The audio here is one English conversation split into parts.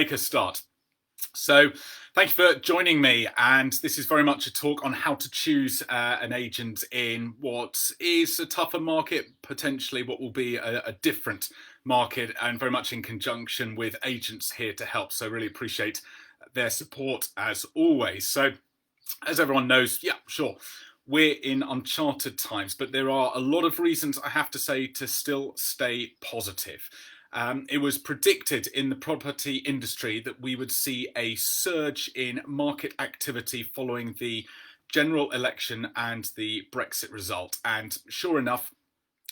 Make a start. So thank you for joining me, and this is very much a talk on how to choose an agent in what is a tougher market, potentially what will be a different market, and very much in conjunction with agents here to help. So really appreciate their support as always. So as everyone knows, yeah, sure, we're in uncharted times, but there are a lot of reasons, I have to say, to still stay positive. It was predicted in the property industry that we would see a surge in market activity following the general election and the Brexit result. And sure enough,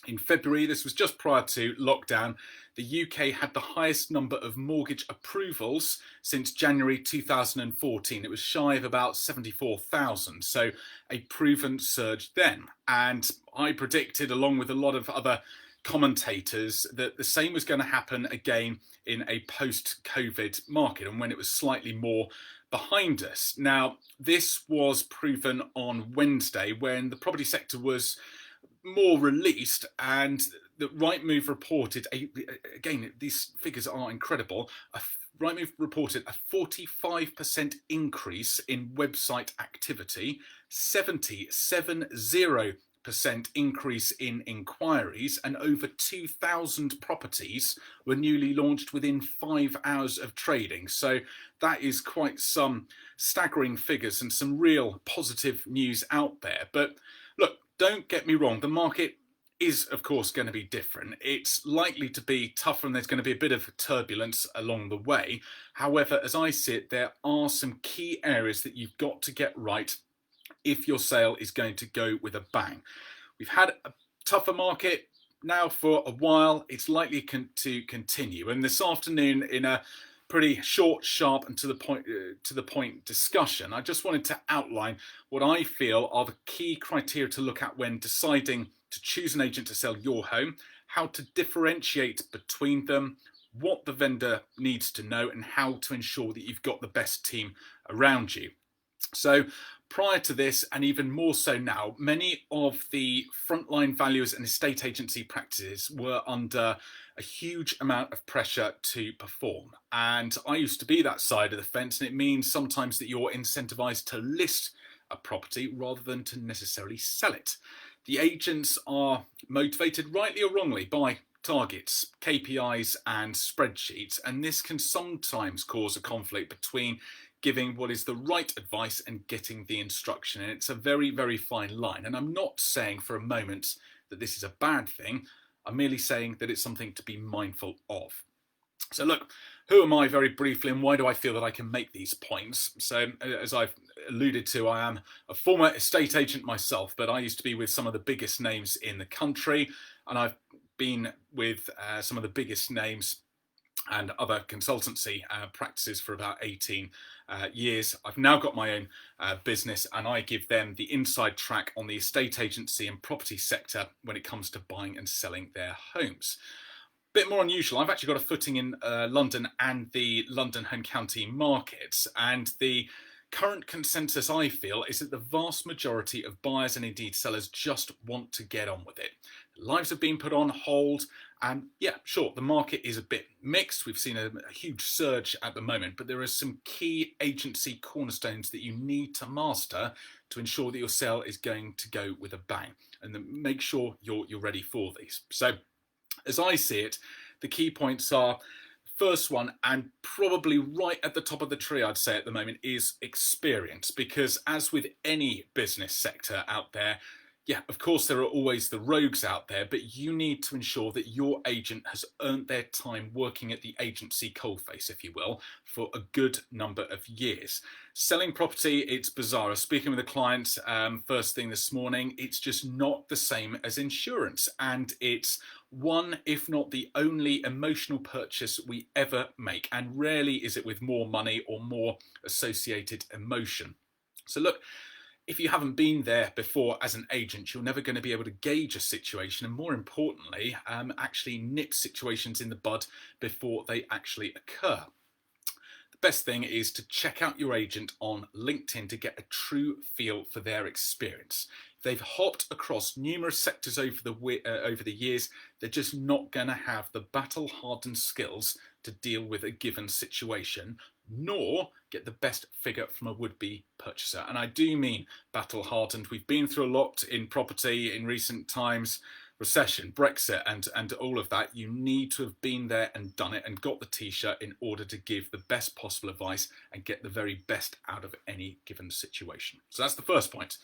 in February, this was just prior to lockdown, the UK had the highest number of mortgage approvals since January 2014. It was shy of about 74,000, so a proven surge then. And I predicted, along with a lot of other commentators, that the same was going to happen again in a post-COVID market, and when it was slightly more behind us. Now, this was proven on Wednesday when the property sector was more released, and the Rightmove reported again, these figures are incredible. Rightmove reported a 45% increase in website activity, 70% increase in inquiries, and over 2,000 properties were newly launched within 5 hours of trading. So that is quite some staggering figures and some real positive news out there. But look, don't get me wrong, the market is, of course, going to be different. It's likely to be tougher, and there's going to be a bit of turbulence along the way. However, as I see it, there are some key areas that you've got to get right if your sale is going to go with a bang. We've had a tougher market now for a while. It's likely to continue. And this afternoon, in a pretty short, sharp, and to the point discussion, I just wanted to outline what I feel are the key criteria to look at when deciding to choose an agent to sell your home, how to differentiate between them, what the vendor needs to know, and how to ensure that you've got the best team around you. So prior to this, and even more so now, many of the frontline valuers and estate agency practices were under a huge amount of pressure to perform. And I used to be that side of the fence, and it means sometimes that you're incentivized to list a property rather than to necessarily sell it. The agents are motivated, rightly or wrongly, by targets, KPIs, and spreadsheets, and this can sometimes cause a conflict between giving what is the right advice and getting the instruction. And it's a very, very fine line. And I'm not saying for a moment that this is a bad thing. I'm merely saying that it's something to be mindful of. So look, who am I, very briefly, and why do I feel that I can make these points? So as I've alluded to, I am a former estate agent myself, but I used to be with some of the biggest names in the country, and I've been with some of the biggest names and other consultancy practices for about 18 years. I've now got my own business, and I give them the inside track on the estate agency and property sector when it comes to buying and selling their homes. Bit more unusual, I've actually got a footing in London and the London home county markets, and the current consensus, I feel, is that the vast majority of buyers and indeed sellers just want to get on with it. Lives have been put on hold, and yeah, sure, the market is a bit mixed. We've seen a huge surge at the moment, but there are some key agency cornerstones that you need to master to ensure that your sale is going to go with a bang, and then make sure you're ready for these. So as I see it, the key points are, first one, and probably right at the top of the tree, I'd say at the moment, is experience. Because as with any business sector out there, yeah, of course, there are always the rogues out there, but you need to ensure that your agent has earned their time working at the agency coalface, if you will, for a good number of years. Selling property, it's bizarre. I was speaking with a client first thing this morning. It's just not the same as insurance, and it's one, if not the only, emotional purchase we ever make, and rarely is it with more money or more associated emotion. So look, if you haven't been there before as an agent, you're never going to be able to gauge a situation, and more importantly, actually nip situations in the bud before they actually occur. The best thing is to check out your agent on LinkedIn to get a true feel for their experience. If they've hopped across numerous sectors over the years, they're just not going to have the battle-hardened skills to deal with a given situation, nor get the best figure from a would-be purchaser. And I do mean battle-hardened. We've been through a lot in property in recent times, recession, Brexit, and all of that. You need to have been there and done it and got the t-shirt in order to give the best possible advice and get the very best out of any given situation. So that's the first point.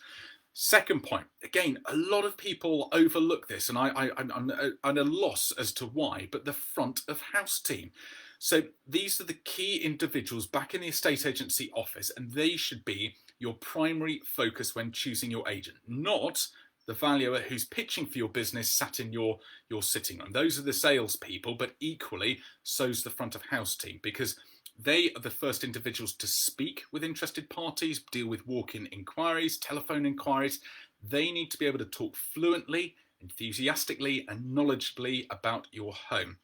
Second point, again, a lot of people overlook this, and I'm at a loss as to why, but the front of house team. So these are the key individuals back in the estate agency office, and they should be your primary focus when choosing your agent, not the valuer who's pitching for your business sat in your sitting room. Those are the salespeople, but equally so's the front of house team, because they are the first individuals to speak with interested parties, deal with walk-in inquiries, telephone inquiries. They need to be able to talk fluently, enthusiastically, and knowledgeably about your home.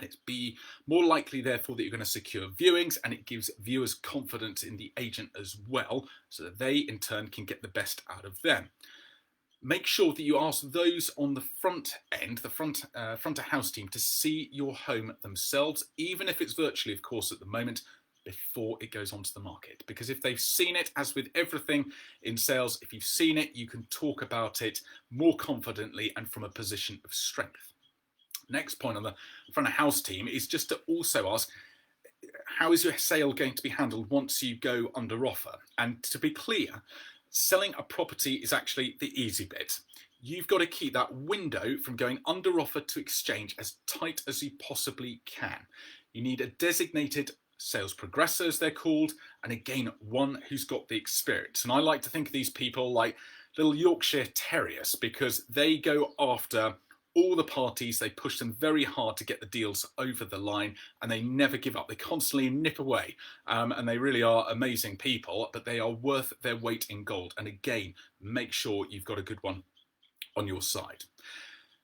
It's be more likely, therefore, that you're going to secure viewings, and it gives viewers confidence in the agent as well, so that they, in turn, can get the best out of them. Make sure that you ask those on the front end, the front of house team, to see your home themselves, even if it's virtually, of course, at the moment, before it goes onto the market. Because if they've seen it, as with everything in sales, if you've seen it, you can talk about it more confidently and from a position of strength. Next point on the front of house team is just to also ask, how is your sale going to be handled once you go under offer? And to be clear, selling a property is actually the easy bit. You've got to keep that window from going under offer to exchange as tight as you possibly can. You need a designated sales progressor, as they're called, and again, one who's got the experience. And I like to think of these people like little Yorkshire Terriers, because they go after all the parties, they push them very hard to get the deals over the line, and they never give up. They constantly nip away, and they really are amazing people, but they are worth their weight in gold. And again, make sure you've got a good one on your side.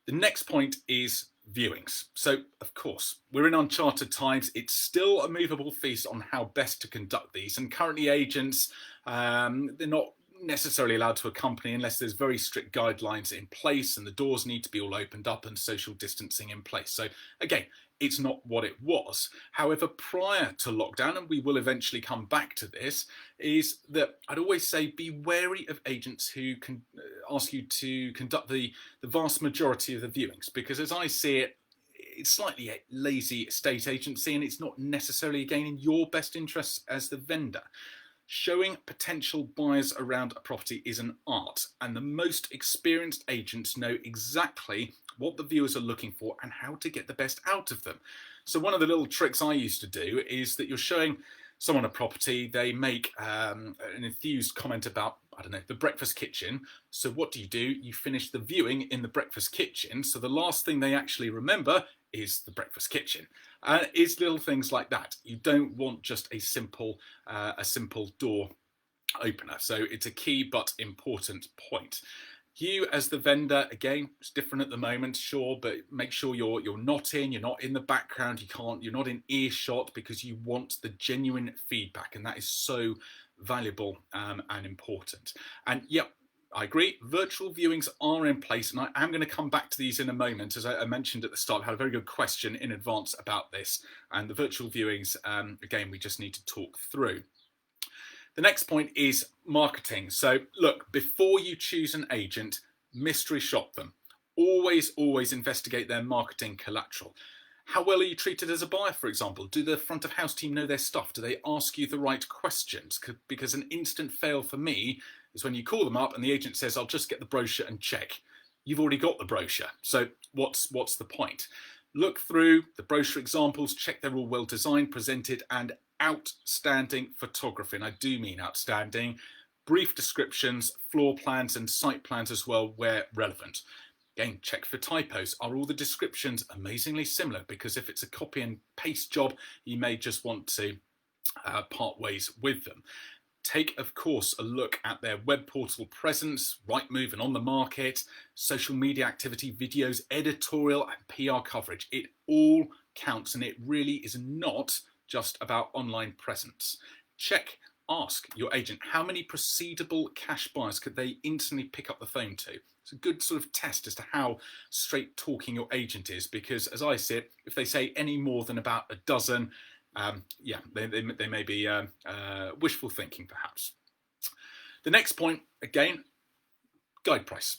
The next point is viewings. So, of course, we're in uncharted times. It's still a movable feast on how best to conduct these, and currently agents, they're not necessarily allowed to accompany unless there's very strict guidelines in place, and the doors need to be all opened up and social distancing in place. So again, it's not what it was. However, prior to lockdown, and we will eventually come back to this, is that I'd always say be wary of agents who can ask you to conduct the vast majority of the viewings, because as I see it, it's slightly a lazy estate agency, and it's not necessarily, again, in your best interests as the vendor. Showing potential buyers around a property is an art, and the most experienced agents know exactly what the viewers are looking for and how to get the best out of them. So one of the little tricks I used to do is that you're showing someone a property, they make an enthused comment about, I don't know, the breakfast kitchen. So what do? You finish the viewing in the breakfast kitchen, so the last thing they actually remember is the breakfast kitchen. It's little things like that. You don't want just a simple door opener. So it's a key but important point. You as the vendor, again, it's different at the moment, sure, but make sure you're not in the background, you're not in earshot, because you want the genuine feedback, and that is so valuable and important. And yep, I agree, virtual viewings are in place, and I am going to come back to these in a moment. As I mentioned at the start, I had a very good question in advance about this, and the virtual viewings, again, we just need to talk through. The next point is marketing. So look, before you choose an agent, mystery shop them. Always investigate their marketing collateral. How well are you treated as a buyer, for example? Do the front of house team know their stuff? Do they ask you the right questions? Because an instant fail for me is when you call them up and the agent says, I'll just get the brochure and check. You've already got the brochure. So what's the point? Look through the brochure examples, check they're all well designed, presented, and outstanding photography. And I do mean outstanding. Brief descriptions, floor plans, and site plans as well where relevant. Again, check for typos. Are all the descriptions amazingly similar? Because if it's a copy and paste job, you may just want to part ways with them. Take, of course, a look at their web portal presence, Rightmove and On the Market, social media activity, videos, editorial and PR coverage. It all counts, and it really is not just about online presence. Check ask your agent how many proceedable cash buyers could they instantly pick up the phone to. It's a good sort of test as to how straight talking your agent is, because as I see it, if they say any more than about a dozen, yeah, they may be wishful thinking perhaps. The next point, again, guide price.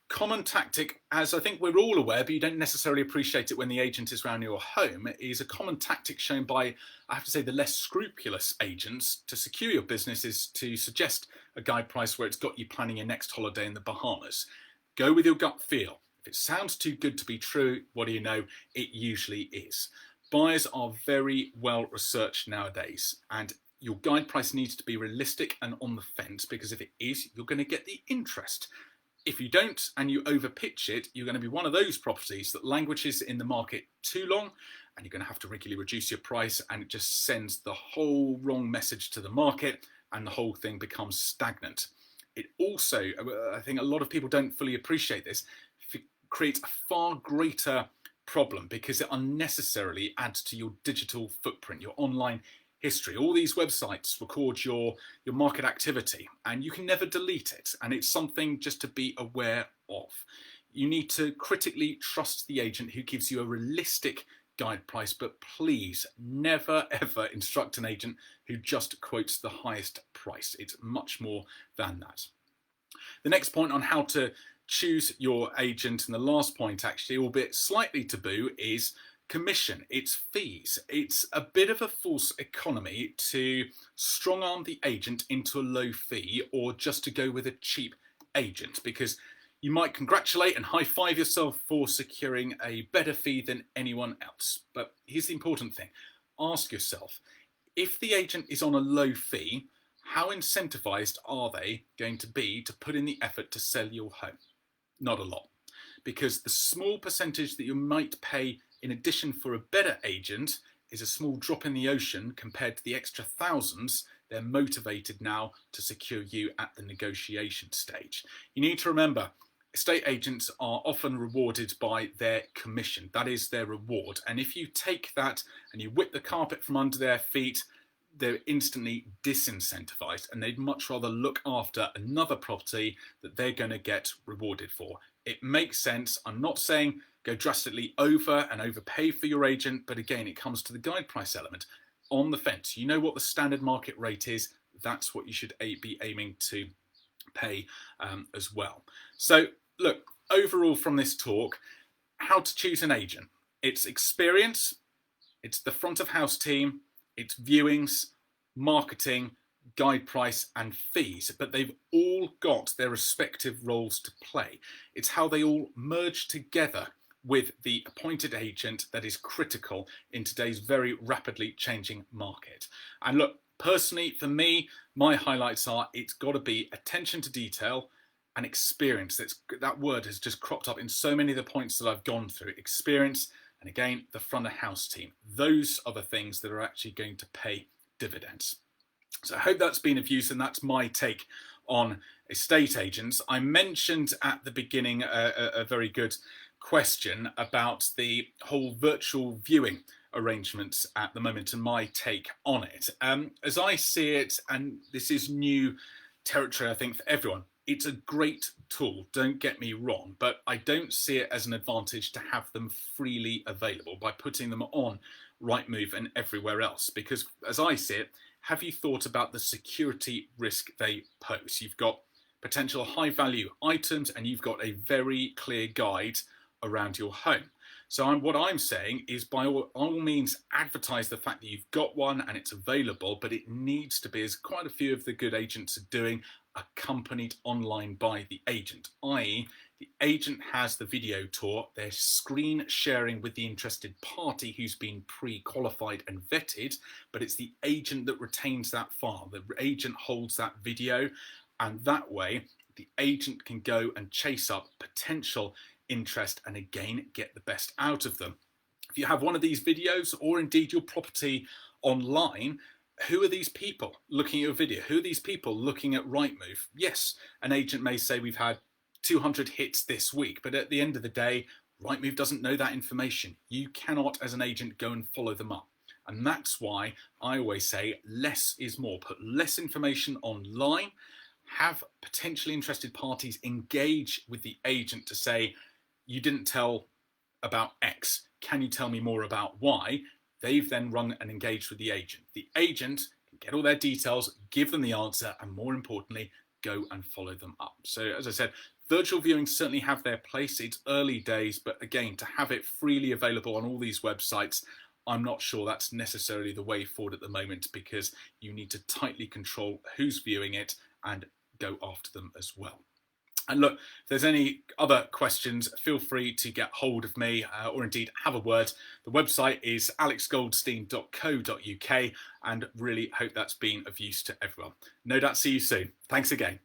Common tactic, as I think we're all aware, but you don't necessarily appreciate it when the agent is around your home, is a common tactic shown by, I have to say, the less scrupulous agents to secure your business is to suggest a guide price where it's got you planning your next holiday in the Bahamas. Go with your gut feel. If it sounds too good to be true, what do you know? It usually is. Buyers are very well researched nowadays, and your guide price needs to be realistic and on the fence, because if it is, you're going to get the interest. If you don't and you overpitch it, you're going to be one of those properties that languishes in the market too long, and you're going to have to regularly reduce your price, and it just sends the whole wrong message to the market and the whole thing becomes stagnant. It also, I think a lot of people don't fully appreciate this, it creates a far greater problem because it unnecessarily adds to your digital footprint, your online history. All these websites record your market activity and you can never delete it, and it's something just to be aware of. You need to critically trust the agent who gives you a realistic guide price, but please never ever instruct an agent who just quotes the highest price. It's much more than that. The next point on how to choose your agent, and the last point actually, albeit slightly taboo, is commission. It's fees. It's a bit of a false economy to strong arm the agent into a low fee or just to go with a cheap agent, because you might congratulate and high-five yourself for securing a better fee than anyone else. But here's the important thing. Ask yourself, if the agent is on a low fee, how incentivized are they going to be to put in the effort to sell your home? Not a lot, because the small percentage that you might pay in addition for a better agent is a small drop in the ocean compared to the extra thousands they're motivated now to secure you at the negotiation stage. You need to remember, estate agents are often rewarded by their commission. That is their reward. And if you take that and you whip the carpet from under their feet, they're instantly disincentivized and they'd much rather look after another property that they're going to get rewarded for. It makes sense. I'm not saying go drastically over and overpay for your agent, but again, it comes to the guide price element. On the fence, you know what the standard market rate is. That's what you should be aiming to pay as well. So look, overall from this talk, how to choose an agent. It's experience, it's the front of house team, it's viewings, marketing, guide price and fees, but they've all got their respective roles to play. It's how they all merge together with the appointed agent that is critical in today's very rapidly changing market. And look, personally, for me, my highlights are it's got to be attention to detail and experience. That word has just cropped up in so many of the points that I've gone through. Experience, and again, the front of house team. Those are the things that are actually going to pay dividends. So I hope that's been of use, and that's my take on estate agents. I mentioned at the beginning a very good question about the whole virtual viewing arrangements at the moment and my take on it. As I see it, and this is new territory I think for everyone, it's a great tool, don't get me wrong, but I don't see it as an advantage to have them freely available by putting them on Rightmove and everywhere else, because as I see it, have you thought about the security risk they pose? You've got potential high value items and you've got a very clear guide around your home. So what I'm saying is by all means advertise the fact that you've got one and it's available, but it needs to be, as quite a few of the good agents are doing, accompanied online by the agent, i.e. the agent has the video tour, they're screen sharing with the interested party who's been pre-qualified and vetted, but it's the agent that retains that file. The agent holds that video, and that way the agent can go and chase up potential interest and again get the best out of them. If you have one of these videos or indeed your property online, who are these people looking at your video? Who are these people looking at Rightmove? Yes, an agent may say we've had 200 hits this week, but at the end of the day, Rightmove doesn't know that information. You cannot, as an agent, go and follow them up. And that's why I always say less is more. Put less information online, have potentially interested parties engage with the agent to say, you didn't tell about X. Can you tell me more about Y? They've then rung and engaged with the agent. The agent can get all their details, give them the answer, and more importantly, go and follow them up. So as I said, virtual viewings certainly have their place. It's early days, but again, to have it freely available on all these websites, I'm not sure that's necessarily the way forward at the moment, because you need to tightly control who's viewing it and go after them as well. And look, if there's any other questions, feel free to get hold of me or indeed have a word. The website is alexgoldstein.co.uk, and really hope that's been of use to everyone. No doubt see you soon. Thanks again.